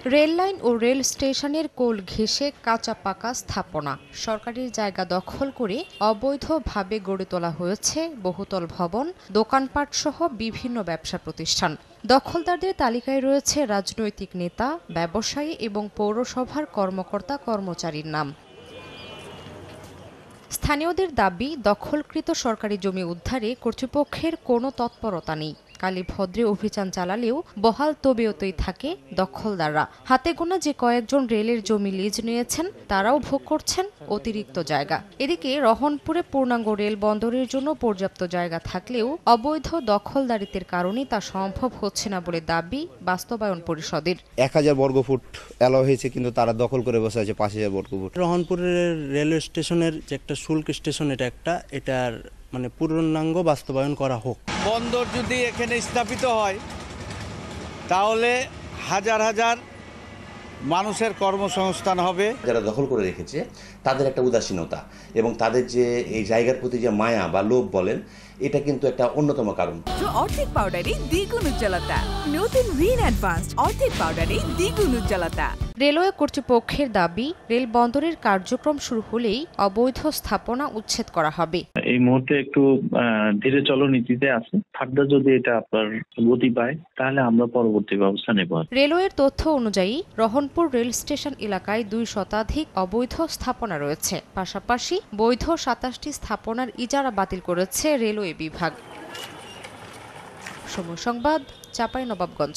Rail line ও rail স্টেশনের কোল ঘেঁষে কাঁচা পাকা স্থাপনা, সরকারি জায়গা দখল করে অবৈধভাবে গড়ে তোলা হয়েছে বহুতল ভবন, দোকানপাট সহ বিভিন্ন ব্যবসা প্রতিষ্ঠান। দখলদারদের তালিকায় রয়েছে রাজনৈতিক নেতা, ব্যবসায়ী এবং পৌরসভার কর্মকর্তা কর্মচারীর নাম। স্থানীয়দের দাবি, দখলকৃত সরকারি জমি উদ্ধারে কর্তৃপক্ষের কোনো তৎপরতা নেই। কালীভদ্রে অভিযান চালালেও বহাল তবিয়তেই থাকে দখলদাররা। হাতে গোনা যে কয়েকজন রেলের জমি লিজ নিয়েছেন, তারাও ভোগ করছেন অতিরিক্ত জায়গা। এদিকে রহনপুরে পূর্ণাঙ্গ রেল বন্দরের জন্য পর্যাপ্ত জায়গা থাকলেও অবৈধ দখলদারিত্বের কারণে তা সম্ভব হচ্ছে না বলে দাবি বাস্তবায়ন পরিষদের। 1000 বর্গফুট এলাও হয়েছে, কিন্তু তারা দখল করে বসে আছে 5000 বর্গফুট। রহনপুরের রেলওয়ে স্টেশনের যে একটা শুল্ক স্টেশন, এটার পূর্ণাঙ্গ বাস্তবায়ন করা হোক। বন্দর যদি এখানে স্থাপিত হয় তাহলে হাজার হাজার মানুষের কর্মসংস্থান হবে। যারা দখল করে রেখেছে তাদের একটা উদাসীনতা এবং তাদের যে এই জায়গার প্রতি যে মায়া বা লোভ বলেন, এটা কিন্তু একটা অন্যতম কারণ। অর্ধেক পাউডারে দ্বিগুণ উজ্জ্বলতা, নতুন রিন অ্যাডভান্সড অর্ধেক পাউডারে দ্বিগুণ উজ্জ্বলতা। রেলওয়ে কর্তৃপক্ষের দাবি, রেল বন্দরের কার্যক্রম শুরু হলেই অবৈধ স্থাপনা উচ্ছেদ করা হবে। এই মুহূর্তে একটু ধীরে চলনীতিতে আছে। ফার্দার যদি এটা আপনার গতি পায় তাহলে আমরা পরবর্তী ব্যবস্থা নেব। রেলওয়ের তথ্য অনুযায়ী রহনপুর রেল স্টেশন এলাকায় 2 শতাধিক অবৈধ স্থাপনা রয়েছে। পাশাপাশি বৈধ 27টি স্থাপনার ইজারা বাতিল করেছে রেলওয়ে বিভাগ। সময় সংবাদ, চাঁপাইনবাবগঞ্জ।